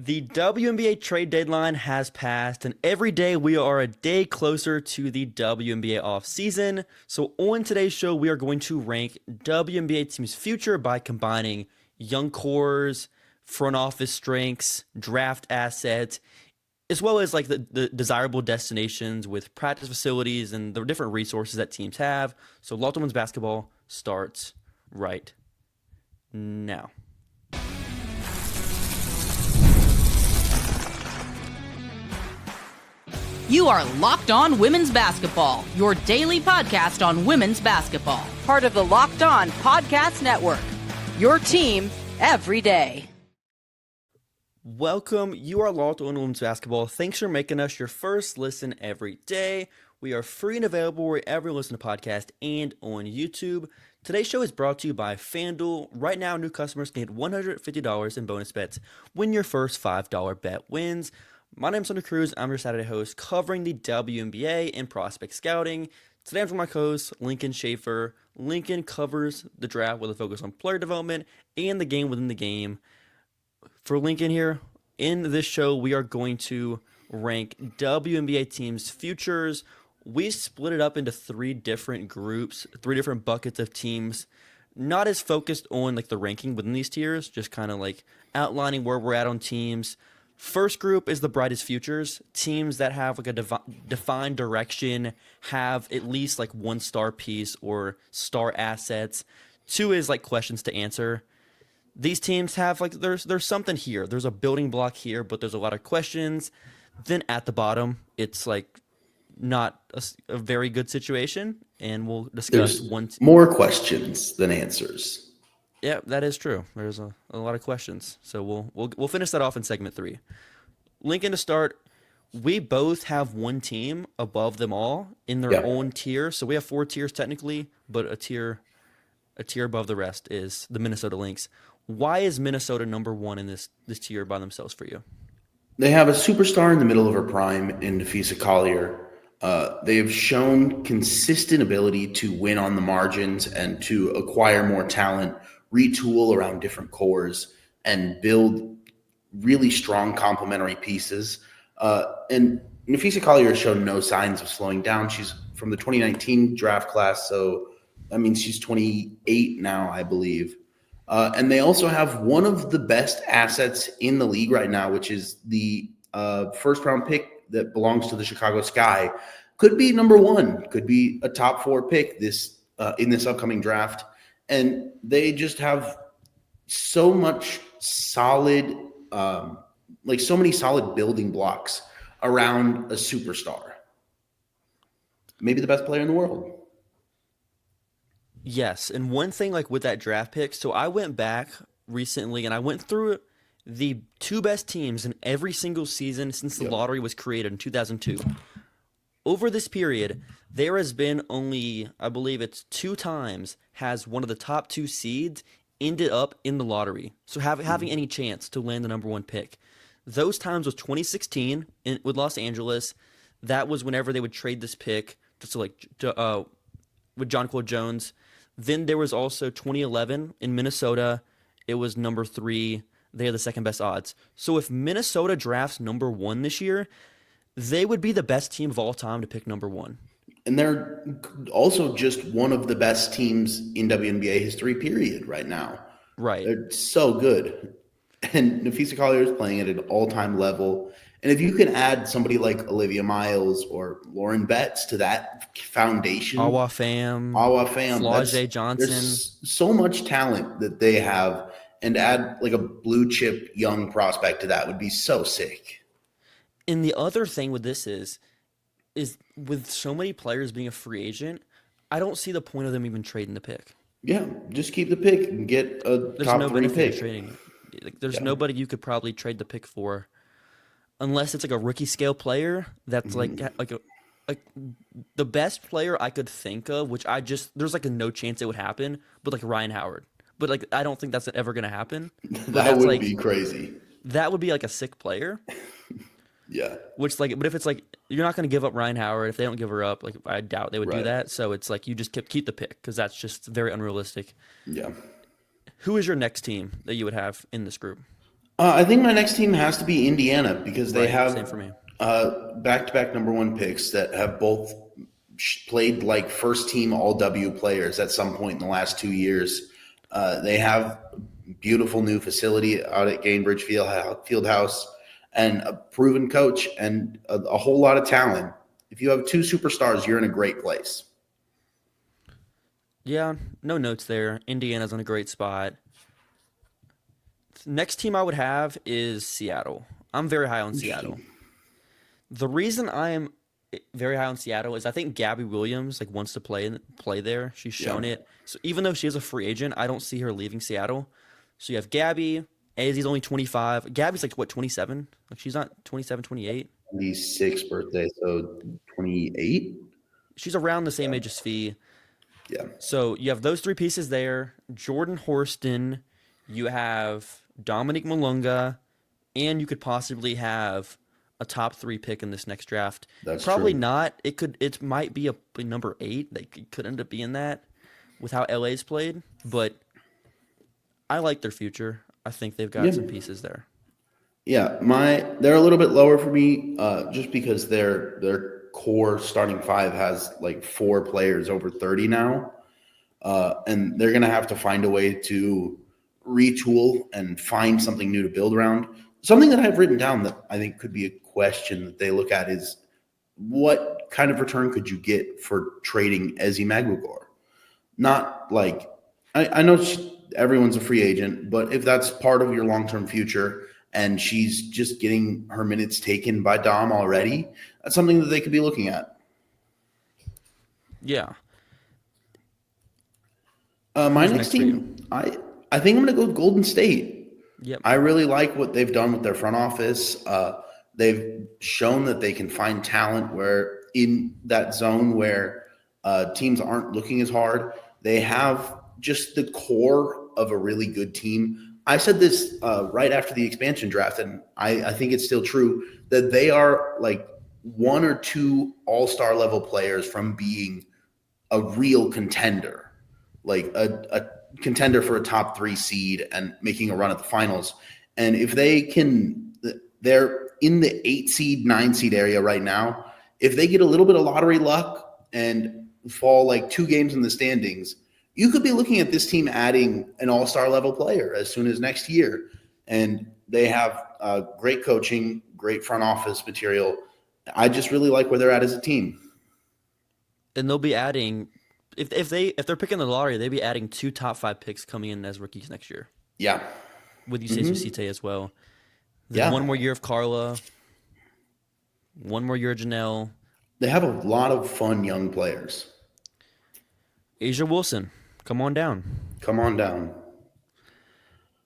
The WNBA trade deadline has passed, and every day we are a day closer to the WNBA offseason. So, on today's show, we are going to rank WNBA teams' future by combining young cores, front office strengths, draft assets, as well as like the desirable destinations with practice facilities and the different resources that teams have. So, Locked On Women's Basketball starts right now. You are Locked On Women's Basketball, your daily podcast on women's basketball. Part of the Locked On Podcast Network, your team every day. Welcome. You are Locked On Women's Basketball. Thanks for making us your first listen every day. We are free and available wherever you listen to podcasts and on YouTube. Today's show is brought to you by FanDuel. Right now, new customers can get $150 in bonus bets when your first $5 bet wins. My name is Hunter Cruse. I'm your Saturday host covering the WNBA and prospect scouting. Today I'm with my co-host, Lincoln Shafer. Lincoln covers the draft with a focus on player development and the game within the game. For Lincoln here, in this show, we are going to rank WNBA teams' futures. We split it up into three different groups, three different buckets of teams. Not as focused on like the ranking within these tiers, just kind of like outlining where we're at on teams. First group is the brightest futures, teams that have like a defined direction, have at least like one star piece or star assets. Two is like questions to answer. These teams have like there's something here. There's a building block here, but there's a lot of questions. Then at the bottom, it's like not a very good situation, and we'll discuss more questions than answers. Yeah, that is true. There's a lot of questions. So we'll finish that off in segment 3. Lincoln, to start, we both have one team above them all in their own tier. So we have 4 tiers technically, but a tier above the rest is the Minnesota Lynx. Why is Minnesota number 1 in this tier by themselves for you? They have a superstar in the middle of her prime in Nafisa Collier. They have shown consistent ability to win on the margins and to acquire more talent, retool around different cores, and build really strong complementary pieces. And Nafisa Collier has shown no signs of slowing down. She's from the 2019 draft class, so that means she's 28 now, I believe. And they also have one of the best assets in the league right now, which is the first-round pick that belongs to the Chicago Sky. Could be number 1, could be a top 4 pick in this upcoming draft. And they just have so much solid, so many solid building blocks around a superstar. Maybe the best player in the world. Yes, and one thing like with that draft pick, so I went back recently and I went through the 2 best teams in every single season since the lottery was created in 2002. Over this period, there has been only, I believe it's 2 times, has one of the top 2 seeds ended up in the lottery. So having any chance to land the number 1 pick. Those times was 2016 with Los Angeles. That was whenever they would trade this pick with Jonquel Jones. Then there was also 2011 in Minnesota. It was number 3. They had the second best odds. So if Minnesota drafts number 1 this year, they would be the best team of all time to pick number 1. And they're also just one of the best teams in WNBA history, period, right now. Right. They're so good. And Nafisa Collier is playing at an all-time level. And if you can add somebody like Olivia Miles or Lauren Betts to that foundation. Awa Pham. Flau'jae Johnson. There's so much talent that they have. And add like a blue-chip young prospect to that would be so sick. And the other thing with this is with so many players being a free agent, I don't see the point of them even trading the pick. Yeah, just keep the pick and get a top 3 pick. Trading. Like, there's nobody you could probably trade the pick for, unless it's like a rookie scale player that's like the best player I could think of, which there's like a no chance it would happen, but like Ryan Howard. But like I don't think that's ever gonna happen. That would be crazy. That would be like a sick player. Yeah. Which like, but if it's like you're not going to give up Ryan Howard, if they don't give her up, like I doubt they would do that. So it's like you just keep the pick because that's just very unrealistic. Yeah. Who is your next team that you would have in this group? I think my next team has to be Indiana because they Right, same have for me. back-to-back number one picks that have both played like first-team All-W players at some point in the last 2 years. They have beautiful new facility out at Gainbridge Fieldhouse and a proven coach and a whole lot of talent. If you have two superstars, you're in a great place. Yeah, no notes there. Indiana's in a great spot. Next team I would have is Seattle. I'm very high on Seattle. Interesting. The reason I am very high on Seattle is I think Gabby Williams like wants to play there. She's Yeah. shown it. So even though she is a free agent, I don't see her leaving Seattle. So you have Gabby. AZ's only 25. Gabby's like what, 27? Like she's not 27, 28. 26th birthday, so 28. She's around the same age as Fee. Yeah. So you have those three pieces there. Jordan Horston, you have Dominic Malunga, and you could possibly have a top 3 pick in this next draft. That's Probably true. not. It might be a number 8. They could end up being that with how LA's played, but I like their future. I think they've got Yeah. some pieces there. Yeah, they're a little bit lower for me, just because their core starting five has like 4 players over 30 now, and they're gonna have to find a way to retool and find something new to build around. Something that I've written down that I think could be a question that they look at is what kind of return could you get for trading Ezzy Maglugor? Not like I know everyone's a free agent, but if that's part of your long-term future and she's just getting her minutes taken by Dom already, that's something that they could be looking at. Yeah. My Who's next next for you? team, I think I'm going to go with Golden State. Yep. I really like what they've done with their front office. They've shown that they can find talent where in that zone where teams aren't looking as hard. They have just the core of a really good team. I said this right after the expansion draft, and I think it's still true that they are like 1 or 2 all-star level players from being a real contender, like a contender for a top 3 seed and making a run at the finals. And if they can, they're in the 8 seed, 9 seed area right now. If they get a little bit of lottery luck and fall like 2 games in the standings, you could be looking at this team adding an all-star level player as soon as next year. And they have great coaching, great front office material. I just really like where they're at as a team. And they'll be adding if they're picking the lottery, they'll be adding 2 top 5 picks coming in as rookies next year. Yeah. With Yusei Susite as well. Then Yeah. one more year of Carla. One more year of Janelle. They have a lot of fun young players. Asia Wilson, come on down. Come on down.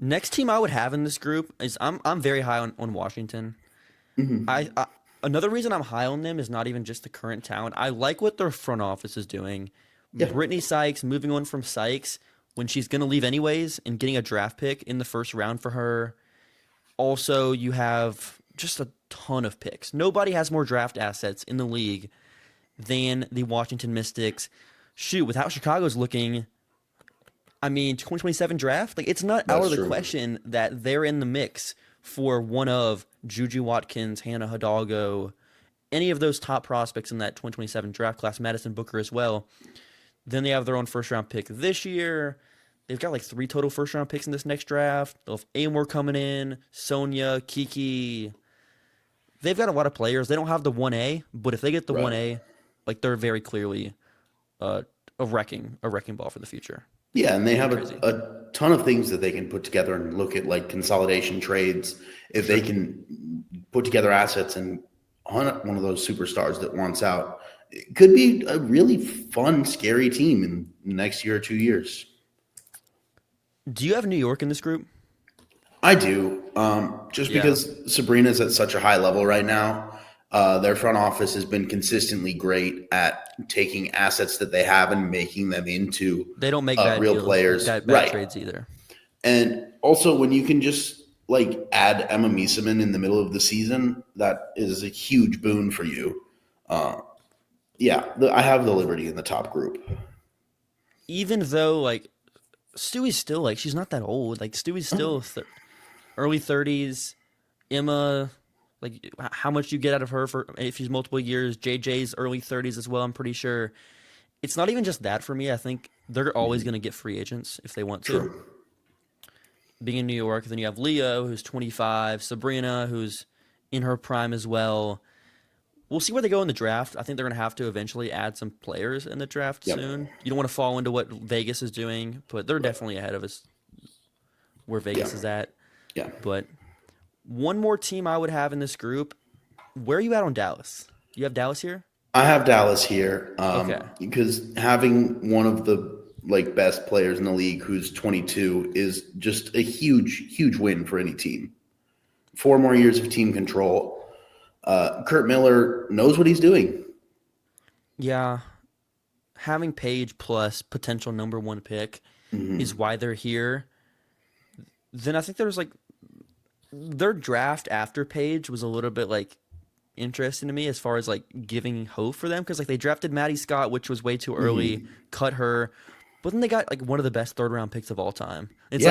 Next team I would have in this group is I'm very high on Washington. I another reason I'm high on them is not even just the current talent. I like what their front office is doing. Yeah. Brittany Sykes moving on from Sykes when she's going to leave anyways and getting a draft pick in the first round for her. Also, you have just a ton of picks. Nobody has more draft assets in the league than the Washington Mystics. Shoot, with how Chicago's looking, I mean, 2027 draft, like it's not out That's of the true. question that they're in the mix for one of Juju Watkins, Hannah Hidalgo, any of those top prospects in that 2027 draft class, Madison Booker as well. Then they have their own first-round pick this year. They've got like 3 total first-round picks in this next draft. They'll have Amor coming in, Sonia, Kiki. They've got a lot of players. They don't have the 1A, but if they get the Right. 1A, like they're very clearly a wrecking ball for the future. Yeah, and they have Crazy. a ton of things that they can put together and look at, like consolidation trades. If they can put together assets and hunt one of those superstars that wants out, it could be a really fun, scary team in the next year or 2 years. Do you have New York in this group? I do, just Yeah. because Sabrina's at such a high level right now. Their front office has been consistently great at taking assets that they have and making them into They don't make bad real deals, players. bad Right. trades either. And also, when you can just like add Emma Mieseman in the middle of the season, that is a huge boon for you. I have the Liberty in the top group. Even though like Stewie's still like she's not that old. Like Stewie's still early 30s. Emma, like how much you get out of her for if she's multiple years. JJ's early 30s as well, I'm pretty sure. It's not even just that for me. I think they're always going to get free agents if they want to. True. Being in New York, then you have Leo, who's 25, Sabrina, who's in her prime as well. We'll see where they go in the draft. I think they're going to have to eventually add some players in the draft Yep. soon. You don't want to fall into what Vegas is doing, but they're definitely ahead of us where Vegas Yeah. is at. Yeah. But one more team I would have in this group. Where are you at on Dallas? You have Dallas here? I have Dallas here Okay. because having one of the best players in the league who's 22 is just a huge win for any team. 4 more years of team control. Kurt Miller knows what he's doing. Yeah. Having Paige plus potential number 1 pick is why they're here. Then I think there's their draft after Paige was a little bit interesting to me as far as giving hope for them because they drafted Maddie Scott, which was way too early, cut her, but then they got one of the best 3rd-round picks of all time. It's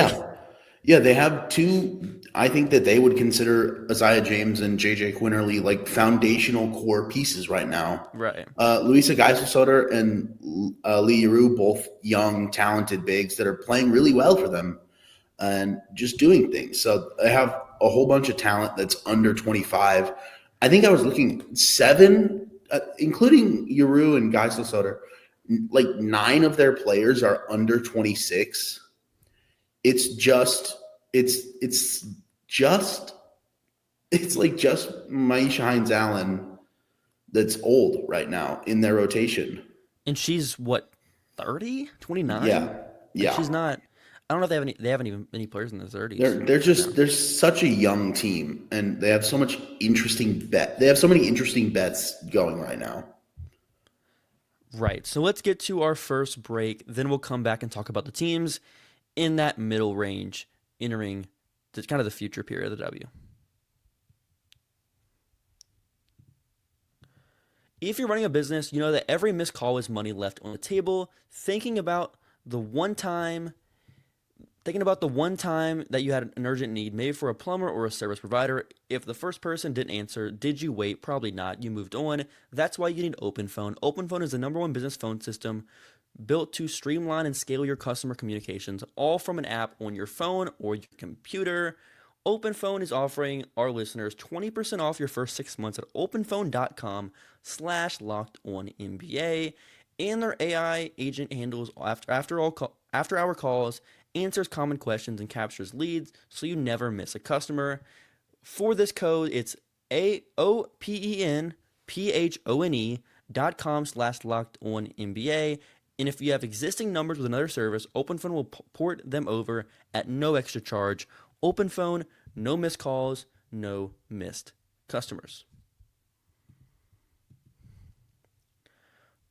Yeah, they have 2. I think that they would consider Isaiah James and JJ Quinterly foundational core pieces right now. right. Luisa Geiselsoder and Lee Yeru, both young, talented bigs that are playing really well for them and just doing things. So they have a whole bunch of talent that's under 25. I think I was looking 7, including Yeru and Geiselsoder, 9 of their players are under 26. It's just Maisha Hines-Allen that's old right now in their rotation. And she's what, 30? 29? Yeah. She's not. I don't know if they haven't even any players in their 30s. They're such a young team, and they have so much interesting They have so many interesting bets going right now. Right. So let's get to our first break. Then we'll come back and talk about the teams in that middle range entering kind of the future period of the W. If you're running a business, you know that every missed call is money left on the table. Thinking about the one time that you had an urgent need, maybe for a plumber or a service provider. If the first person didn't answer, did you wait? Probably not. You moved on. That's why you need OpenPhone. OpenPhone is the #1 business phone system built to streamline and scale your customer communications, all from an app on your phone or your computer. OpenPhone is offering our listeners 20% off your first 6 months at openphone.com/lockedonnba. And their AI agent handles after-hour calls, answers common questions, and captures leads so you never miss a customer. For this code, it's openphone.com/lockedonnba. And if you have existing numbers with another service, OpenPhone will port them over at no extra charge. OpenPhone, no missed calls, no missed customers.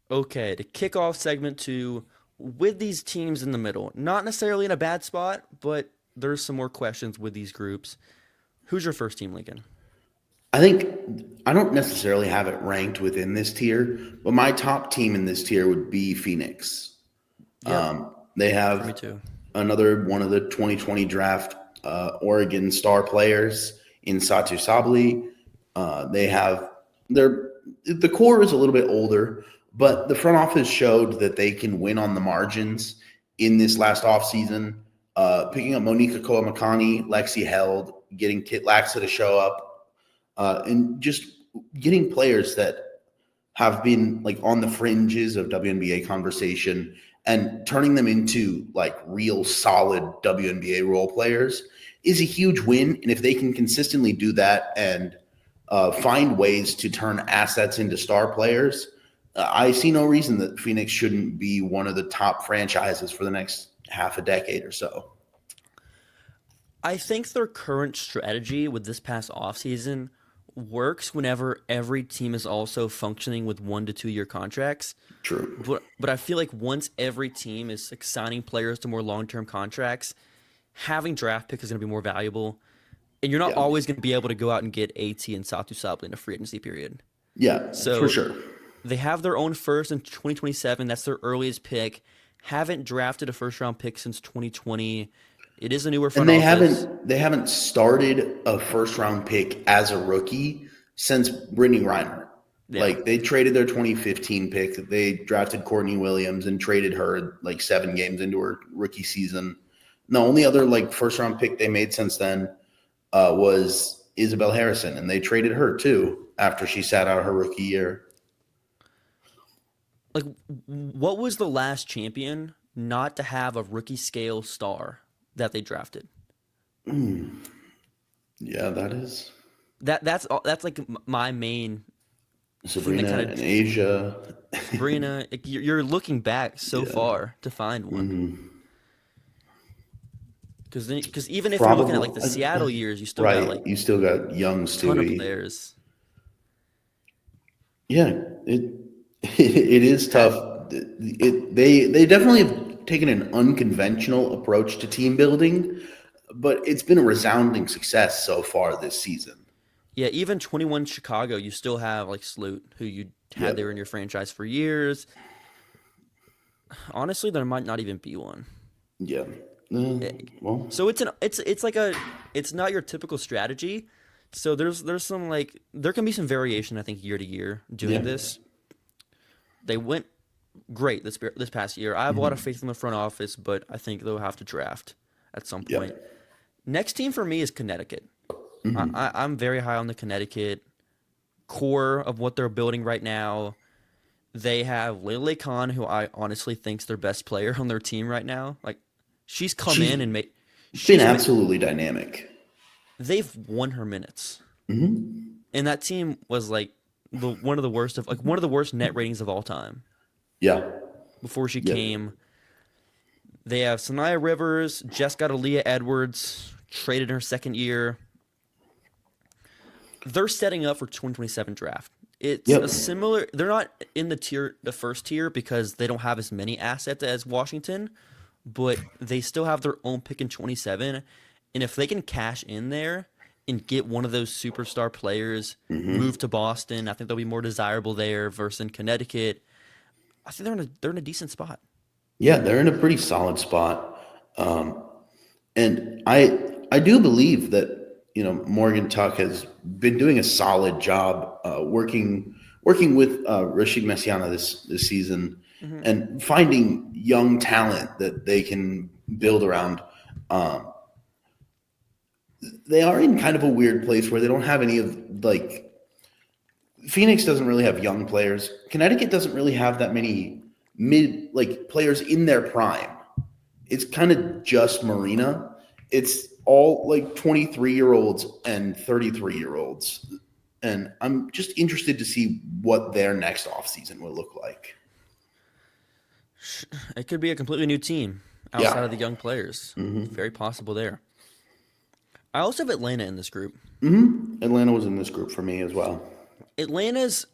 Okay, to kick off segment 2, with these teams in the middle, not necessarily in a bad spot, but there's some more questions with these groups. Who's your first team, Lincoln? I think I don't necessarily have it ranked within this tier, but my top team in this tier would be Phoenix. Yep. They Me have too. another one of the 2020 draft Oregon star players in Satu Sabli. The core is a little bit older, but the front office showed that they can win on the margins in this last offseason, picking up Monica Koamakani, Lexi Held, getting Kit Laxa to show up, and just getting players that have been on the fringes of WNBA conversation and turning them into real solid WNBA role players is a huge win. And if they can consistently do that and find ways to turn assets into star players, I see no reason that Phoenix shouldn't be one of the top franchises for the next half a decade or so. I think their current strategy with this past offseason works whenever every team is also functioning with 1 to 2 year contracts. True. But I feel like once every team is signing players to more long-term contracts, having draft picks is going to be more valuable. And you're not always going to be able to go out and get AT and Satu Sabli in a free agency period. Yeah, So for sure. they have their own first in 2027. That's their earliest pick. Haven't drafted a first-round pick since 2020. It is a newer And front office. they haven't started a first round pick as a rookie since Brittany Reiner. Yeah. Like they traded their 2015 pick. They drafted Courtney Williams and traded her like 7 games into her rookie season. The only other like first round pick they made since then was Isabel Harrison, and they traded her too after she sat out her rookie year. Like, what was the last champion not to have a rookie scale star that they drafted? Yeah, that's That's like my main Sabrina kinda, and Asia. Sabrina. Like, you're looking back so far to find one. Because even if you're looking at like the Seattle years, you still got like you still got young ton of Stewie. players. Yeah, it is tough. They definitely have taken an unconventional approach to team building, but it's been a resounding success so far this season. Yeah, even 21 Chicago, you still have like Sloot, who you had there in your franchise for years. Honestly, there might not even be one. Yeah. Well, So it's not your typical strategy. So there's some like there can be some variation, I think, year to year doing this. They went great this past year. I have a lot of faith in the front office, but I think they'll have to draft at some point. Next team for me is Connecticut. I'm very high on the Connecticut core of what they're building right now. They have Lele Khan, who I honestly think's their best player on their team right now. Like she's in and made. She's been absolutely dynamic. They've won her minutes, and that team was like one of the worst net ratings of all time. Yeah. Before she came, they have Sanaya Rivers, just got Aaliyah Edwards, traded her second year. They're setting up for 2027 draft. It's a similar. They're not in the first tier because they don't have as many assets as Washington, but they still have their own pick in 27. And if they can cash in there and get one of those superstar players, move to Boston, I think they'll be more desirable there versus in Connecticut. I think they're in a decent spot. Yeah, they're in a pretty solid spot, and I do believe that Morgan Tuck has been doing a solid job working with Rashid Messiana this season and finding young talent that they can build around. They are in kind of a weird place where they don't have any of like Phoenix doesn't really have young players. Connecticut doesn't really have that many players in their prime. It's kind of just Marina. It's all like 23-year-olds and 33-year-olds. And I'm just interested to see what their next offseason will look like. It could be a completely new team outside of the young players. Very possible there. I also have Atlanta in this group. Atlanta was in this group for me as well. Atlanta's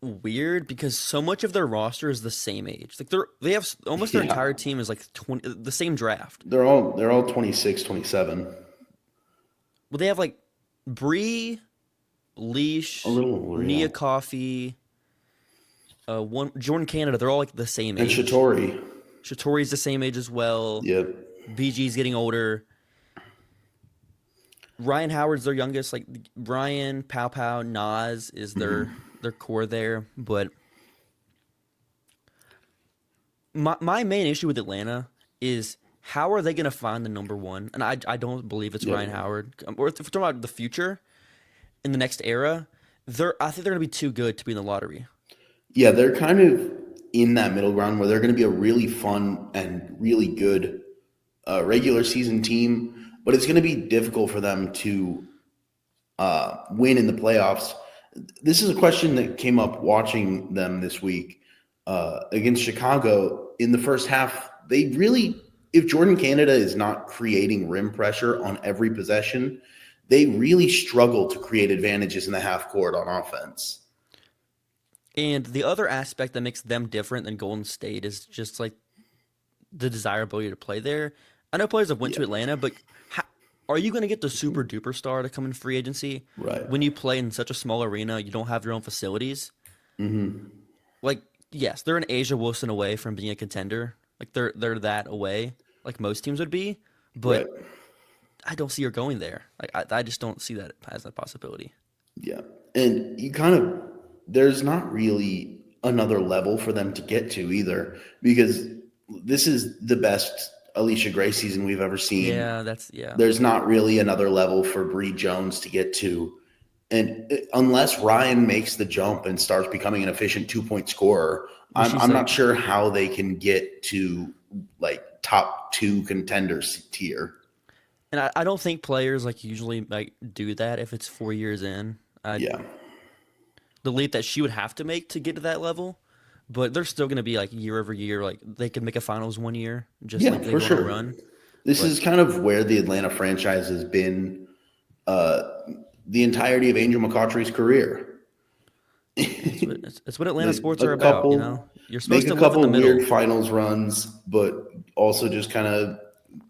weird because so much of their roster is the same age. Like they have almost their entire team is like the same draft. They're all 26, 27. Well, they have like Bree, Leash, Nia Coffey, Jordan Canada. They're all like the same age. And Shatori. Shatori's the same age as well. Yep. BG's getting older. Ryan Howard's their youngest. Like Brian, Pow, Nas is their core there. But my main issue with Atlanta is how are they going to find the number one? And I don't believe it's Ryan Howard. Or if we're talking about the future in the next era, I think they're going to be too good to be in the lottery. Yeah, they're kind of in that middle ground where they're going to be a really fun and really good regular season team. But it's going to be difficult for them to win in the playoffs. This is a question that came up watching them this week against Chicago. In the first half, if Jordan Canada is not creating rim pressure on every possession, they really struggle to create advantages in the half court on offense. And the other aspect that makes them different than Golden State is just like the desirability to play there. I know players have went to Atlanta, but are you going to get the super duper star to come in free agency? Right. When you play in such a small arena, you don't have your own facilities. Like, yes, they're an Asia Wilson away from being a contender. Like they're that away. like most teams would be, Right. but I don't see her going there. Like I just don't see that as a possibility. Yeah. And there's not really another level for them to get to either, because this is the best Alicia Gray season we've ever seen. Yeah. There's not really another level for Bree Jones to get to. And unless Ryan makes the jump and starts becoming an efficient 2-point scorer, I'm not sure how they can get to like top 2 contenders tier. And I don't think players like usually like do that if it's 4 years in. Yeah. The leap that she would have to make to get to that level, but they're still going to be like year over year. Like they could make a finals 1 year, just like they for go on a sure. run. This is kind of where the Atlanta franchise has been the entirety of Angel McCaughtry's career. It's what Atlanta sports are about. You're supposed make to a couple live in the middle. weird finals runs, but also just kind of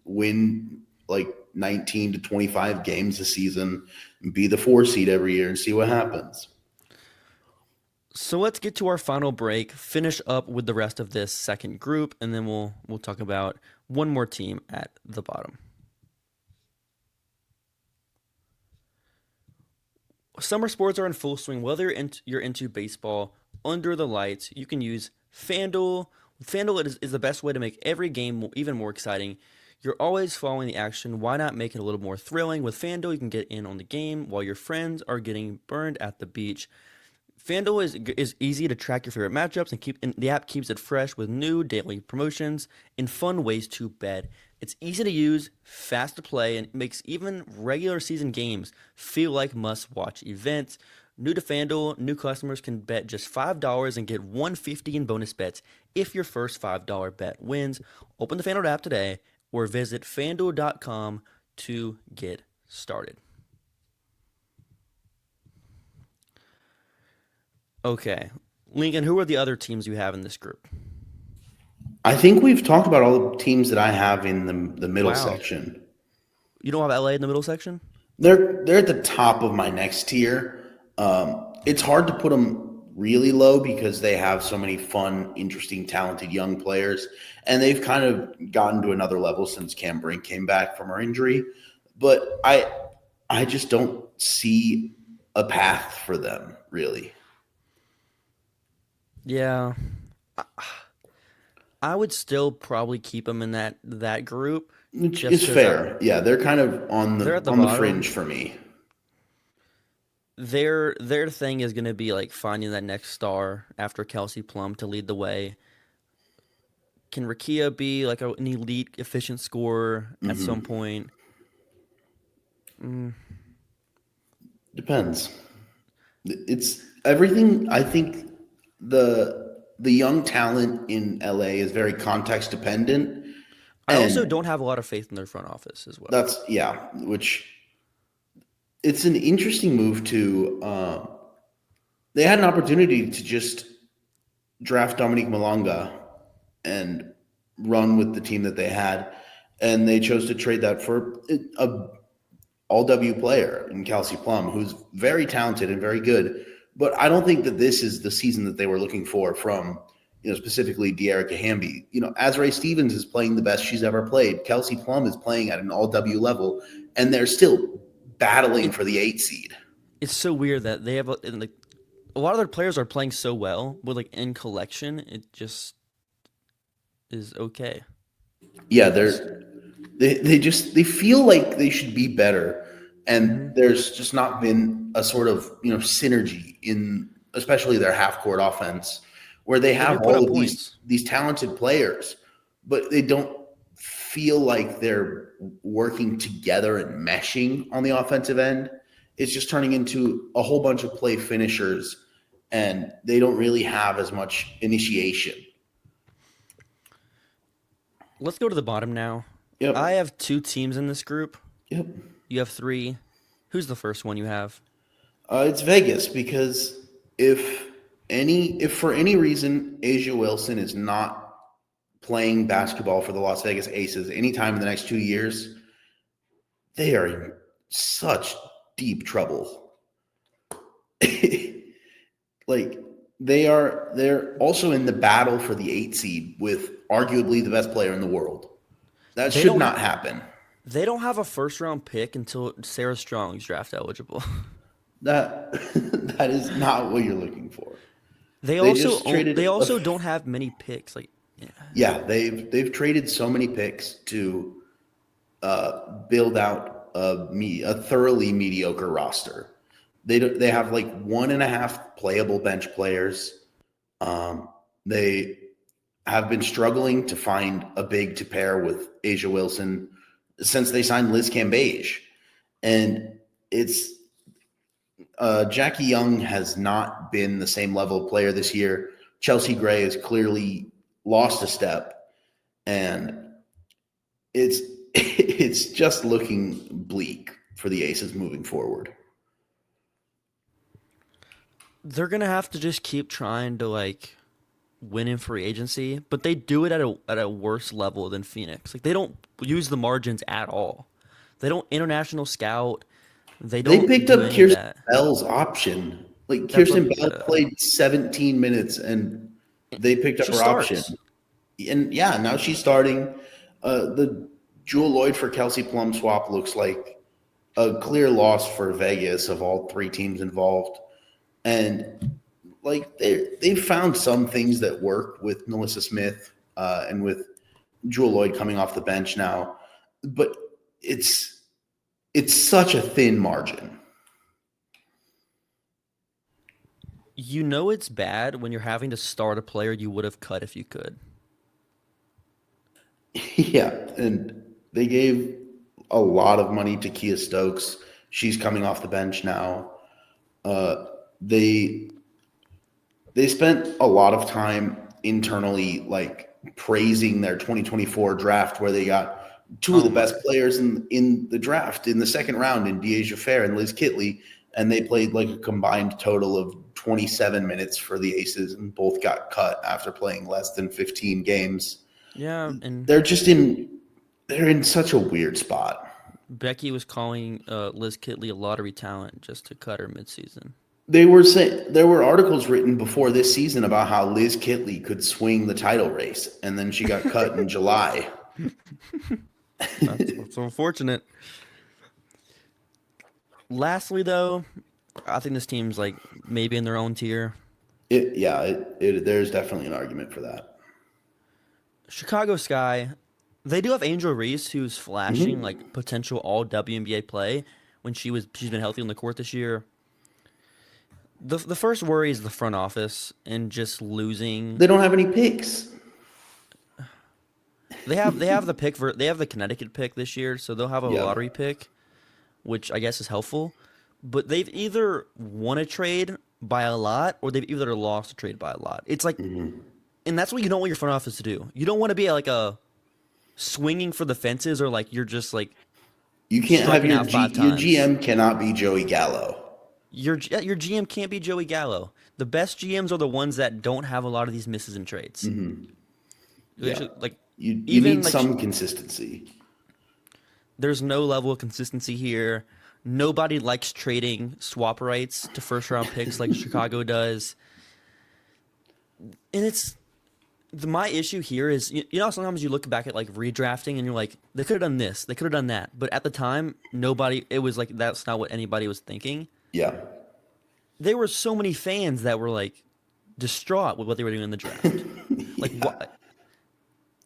win like 19 to 25 games a season and be the 4 seed every year and see what happens. So let's get to our final break, finish up with the rest of this second group, and then we'll talk about one more team at the bottom. Summer sports are in full swing. Whether you're into baseball, under the lights, you can use FanDuel. FanDuel is the best way to make every game even more exciting. You're always following the action. Why not make it a little more thrilling? With FanDuel, you can get in on the game while your friends are getting burned at the beach. FanDuel is easy to track your favorite matchups, and the app keeps it fresh with new daily promotions and fun ways to bet. It's easy to use, fast to play, and makes even regular season games feel like must-watch events. New to FanDuel, new customers can bet just $5 and get $150 in bonus bets if your first $5 bet wins. Open the FanDuel app today or visit FanDuel.com to get started. Okay. Lincoln, who are the other teams you have in this group? I think we've talked about all the teams that I have in the middle section. You don't have LA in the middle section? They're at the top of my next tier. It's hard to put them really low because they have so many fun, interesting, talented young players, and they've kind of gotten to another level since Cam Brink came back from her injury. But I just don't see a path for them, really. Yeah. I would still probably keep them in that group. It's fair. Yeah, they're kind of on the fringe for me. Their thing is going to be like finding that next star after Kelsey Plum to lead the way. Can Rakia be like an elite, efficient scorer at some point? Depends. It's everything. I think the young talent in LA is very context dependent. I also don't have a lot of faith in their front office as well. Which it's an interesting move to. They had an opportunity to just draft Dominique Malonga and run with the team that they had, and they chose to trade that for a all-W player in Kelsey Plum, who's very talented and very good. But I don't think that this is the season that they were looking for from, specifically De'Erica Hamby. Azrae Stevens is playing the best she's ever played. Kelsey Plum is playing at an all-W level, and they're still battling for the 8 seed. It's so weird that they have a lot of their players are playing so well, but like in collection, it just is okay. Yeah, they feel like they should be better, and there's just not been a sort of synergy in especially their half court offense where they have all of these talented players, but they don't feel like they're working together and meshing on the offensive end. It's just turning into a whole bunch of play finishers, and they don't really have as much initiation. Let's go to the bottom now. Yep. I have 2 teams in this group. Yep. You have 3. Who's the first one you have? It's Vegas, because if for any reason Asia Wilson is not playing basketball for the Las Vegas Aces anytime in the next 2 years, they are in such deep trouble. Like they're also in the battle for the 8 seed with arguably the best player in the world. That They should don't not happen. they don't have a first round pick until Sarah Strong's draft eligible. That that is not what you're looking for. They They also just traded they a also don't have many picks. Like, yeah. yeah, they've traded so many picks to build out a thoroughly mediocre roster. They have like 1.5 playable bench players. They have been struggling to find a big to pair with Asia Wilson since they signed Liz Cambage, and it's Jackie Young has not been the same level of player this year. Chelsea Gray has clearly lost a step, and it's just looking bleak for the Aces moving forward. They're gonna have to just keep trying to like win in free agency, but they do it at a worse level than Phoenix. Like they don't use the margins at all. They don't international scout. They They don't picked do up any of Kirsten that. Bell's option. Like That's Kirsten what, Bell played 17 minutes, and they picked up she her option. starts. And yeah, now she's starting. The Jewel Lloyd for Kelsey Plum swap looks like a clear loss for Vegas of all three teams involved. And like they've found some things that work with Melissa Smith and with Jewel Lloyd coming off the bench now, but it's such a thin margin. You know it's bad when you're having to start a player you would have cut if you could. Yeah, and they gave a lot of money to Kia Stokes. She's coming off the bench now. They spent a lot of time internally like praising their 2024 draft where they got two of the best players in the draft in the second round in Deasia Fair and Liz Kitley, and they played like a combined total of 27 minutes for the Aces, and both got cut after playing less than 15 games. Yeah, and They're in such a weird spot. Becky was calling Liz Kitley a lottery talent just to cut her midseason. There were articles written before this season about how Liz Kitley could swing the title race, and then she got cut in July. That's unfortunate. Lastly, though, I think this team's like maybe in their own tier. There's definitely an argument for that. Chicago Sky, they do have Angel Reese, who's flashing like potential all WNBA play when she's been healthy on the court this year. The first worry is the front office and just losing. They don't have any picks. They have the pick they have the Connecticut pick this year, so they'll have a lottery pick, which I guess is helpful. But they've either won a trade by a lot or they've either lost a trade by a lot. It's like, and that's what you don't want your front office to do. You don't want to be like a swinging for the fences or like you're just like you can't have your your GM cannot be Joey Gallo. Your GM can't be Joey Gallo. The best GMs are the ones that don't have a lot of these misses and trades. Yeah. Like You even need like some consistency. there's no level of consistency here. Nobody likes trading swap rights to first round picks like Chicago does. And my issue here is, you know, sometimes you look back at like redrafting and you're like, they could have done this, they could have done that. But at the time, it was like, that's not what anybody was thinking. Yeah. There were so many fans that were like distraught with what they were doing in the draft. Like what?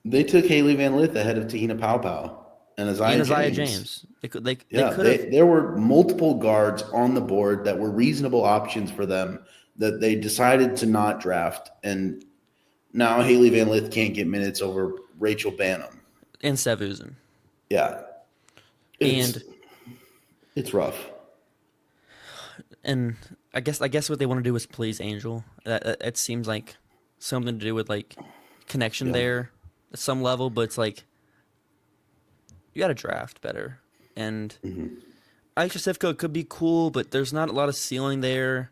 They took Haley Van Lith ahead of Tahina Paopao and Isaiah James. They could have. There were multiple guards on the board that were reasonable options for them that they decided to not draft, and now Haley Van Lith can't get minutes over Rachel Banham And Sevuzen. Yeah, it's rough. And I guess what they want to do is please Angel. It seems like something to do with like connection there at some level, but it's like you got to draft better. And Aisha Sivko could be cool, but there's not a lot of ceiling there.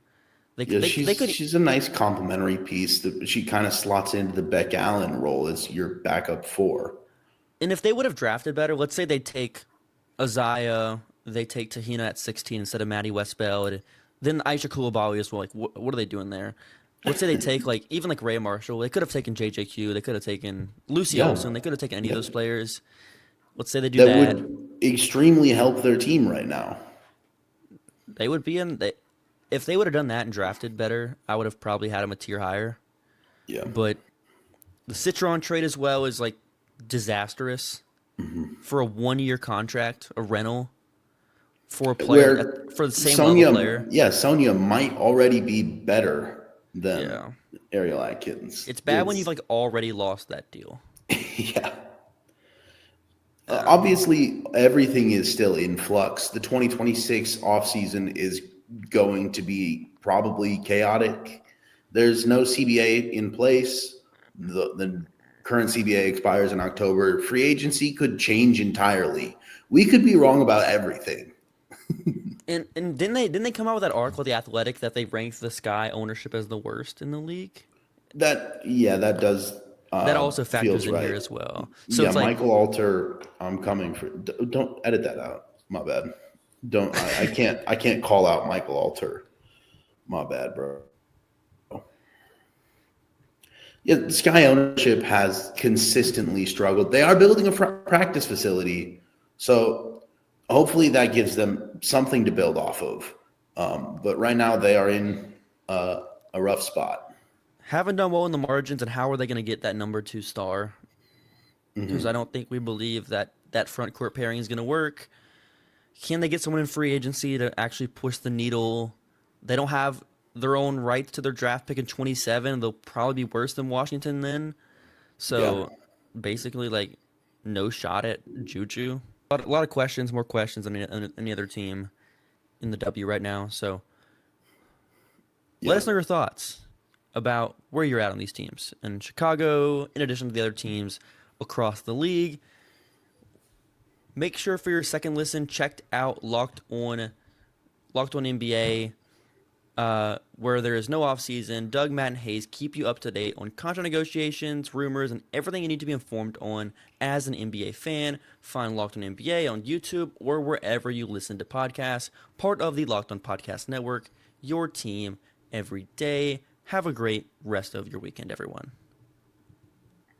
She's a nice complementary piece. She kind of slots into the Beck Allen role as your backup four. And if they would have drafted better, let's say they take Isaiah, they take Tahina at 16 instead of Maddie Westbell, then Aisha Coulibaly is like, what are they doing there? Let's say they take like even like Ray Marshall. They could have taken JJQ. They could have taken Lucy Olsen. They could have taken any of those players. Let's say they do that that. would extremely help their team right now. They would be in. If they would have done that and drafted better, I would have probably had them a tier higher. Yeah. But the Citron trade as well is like disastrous for a 1-year contract, a rental for a player Where for the same Sonia, level player. yeah, Sonia might already be better than Yeah. Ariel Atkins. It's bad when you've like already lost that deal. Yeah. Obviously, everything is still in flux. The 2026 offseason is going to be probably chaotic. There's no CBA in place. The current CBA expires in October. Free agency could change entirely. We could be wrong about everything. And didn't they come out with that article, The Athletic, that they ranked the Sky ownership as the worst in the league? That does. That also factors feels in right. here as well. So Yeah, it's like Michael Alter. I'm coming for. Don't edit that out. My bad. Don't. I can't call out Michael Alter. My bad, bro. Yeah, the Sky ownership has consistently struggled. They are building a practice facility, so hopefully that gives them something to build off of. But right now they are in a rough spot. haven't done well in the margins, and how are they going to get that number 2 star? Because I don't think we believe that that front court pairing is going to work. Can they get someone in free agency to actually push the needle? They don't have their own rights to their draft pick in 27. They'll probably be worse than Washington then. So basically, like, no shot at Juju. A lot of questions, more questions than any other team in the W right now. So let us know your thoughts about where you're at on these teams in Chicago, in addition to the other teams across the league. Make sure for your second listen, checked out Locked On NBA, where there is no offseason. Doug, Matt, and Hayes keep you up to date on contract negotiations, rumors, and everything you need to be informed on as an NBA fan. Find Locked On NBA on YouTube or wherever you listen to podcasts. Part of the Locked On Podcast Network, your team every day. Have a great rest of your weekend, everyone.